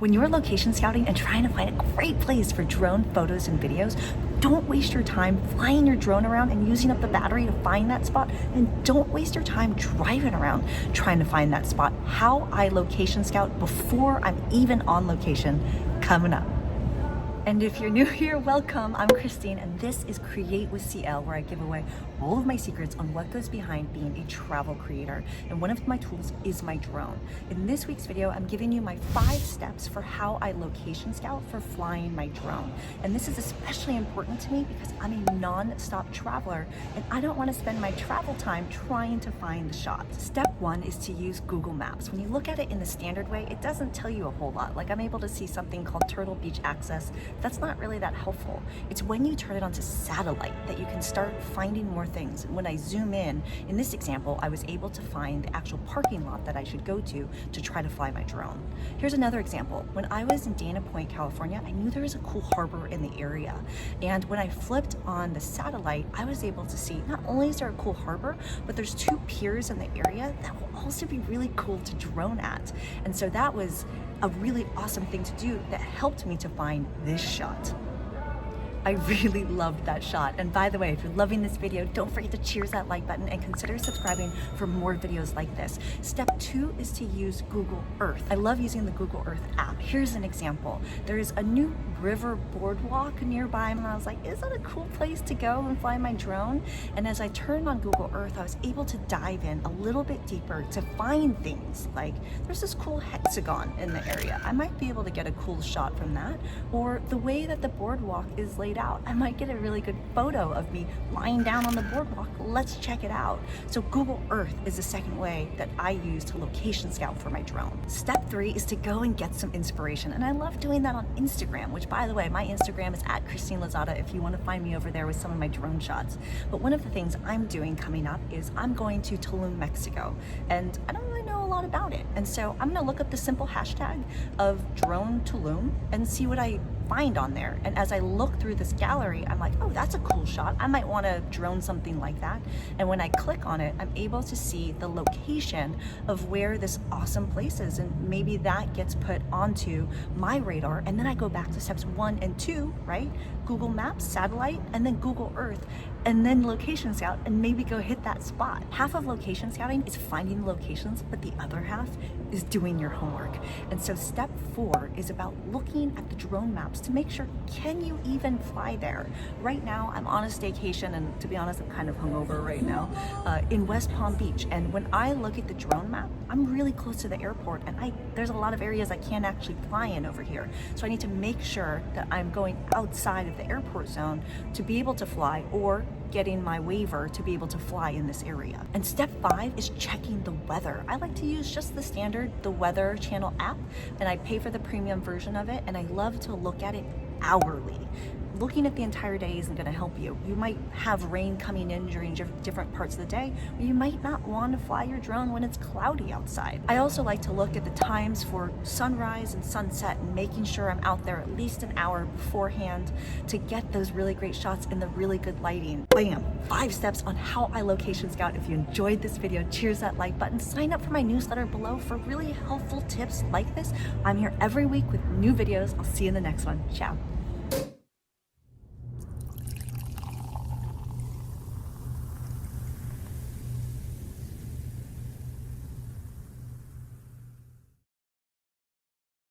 When you're location scouting and trying to find a great place for drone photos and videos, don't waste your time flying your drone around and using up the battery to find that spot, and don't waste your time driving around trying to find that spot. How I location scout before I'm even on location, coming up. And if you're new here, welcome. I'm Christine, and this is Create with CL, where I give away all of my secrets on what goes behind being a travel creator. And one of my tools is my drone. In this week's video, I'm giving you my 5 steps for how I location scout for flying my drone. And this is especially important to me because I'm a non-stop traveler, and I don't want to spend my travel time trying to find the shots. Step 1 is to use Google Maps. When you look at it in the standard way, it doesn't tell you a whole lot. Like, I'm able to see something called Turtle Beach Access. That's not really that helpful. It's when you turn it onto satellite that you can start finding more things. And when I zoom in this example, I was able to find the actual parking lot that I should go to try to fly my drone. Here's another example. When I was in Dana Point, California, I knew there was a cool harbor in the area. And when I flipped on the satellite, I was able to see not only is there a cool harbor, but there's 2 piers in the area that will also be really cool to drone at. And so that was a really awesome thing to do that helped me to find this shot. I really loved that shot. And by the way, if you're loving this video, don't forget to cheers that like button and consider subscribing for more videos like this. Step 2 is to use Google Earth. I love using the Google Earth app. Here's an example. There is a new river boardwalk nearby, and I was like, is that a cool place to go and fly my drone? And as I turned on Google Earth, I was able to dive in a little bit deeper to find things like there's this cool hexagon in the area. I might be able to get a cool shot from that, or the way that the boardwalk is laid out. I might get a really good photo of me lying down on the boardwalk. Let's check it out. So Google Earth is the second way that I use to location scout for my drone. Step 3 is to go and get some inspiration. And I love doing that on Instagram, which, by the way, my Instagram is at Christine Lozada if you want to find me over there with some of my drone shots. But one of the things I'm doing coming up is I'm going to Tulum, Mexico. And I don't really know a lot about it. And so I'm going to look up the simple hashtag of drone Tulum and see what I find on there. And as I look through this gallery, I'm like, oh, that's a cool shot. I might want to drone something like that. And when I click on it, I'm able to see the location of where this awesome place is. And maybe that gets put onto my radar. And then I go back to steps 1 and 2, right? Google Maps, satellite, and then Google Earth, and then location scout, and maybe go hit that spot. Half of location scouting is finding locations, but the other half is doing your homework. And so step 4 is about looking at the drone maps to make sure, can you even fly there? Right now, I'm on a staycation, and to be honest, I'm kind of hungover right now, in West Palm Beach. And when I look at the drone map, I'm really close to the airport, and there's a lot of areas I can't actually fly in over here. So I need to make sure that I'm going outside of the airport zone to be able to fly, or getting my waiver to be able to fly in this area. And step 5 is checking the weather. I like to use just the standard, the Weather Channel app, and I pay for the premium version of it, and I love to look at it hourly. Looking at the entire day isn't going to help you. You might have rain coming in during different parts of the day, or you might not want to fly your drone when it's cloudy outside. I also like to look at the times for sunrise and sunset and making sure I'm out there at least an hour beforehand to get those really great shots in the really good lighting. Bam! 5 steps on how I location scout. If you enjoyed this video, cheers that like button. Sign up for my newsletter below for really helpful tips like this. I'm here every week with new videos. I'll see you in the next one. Ciao.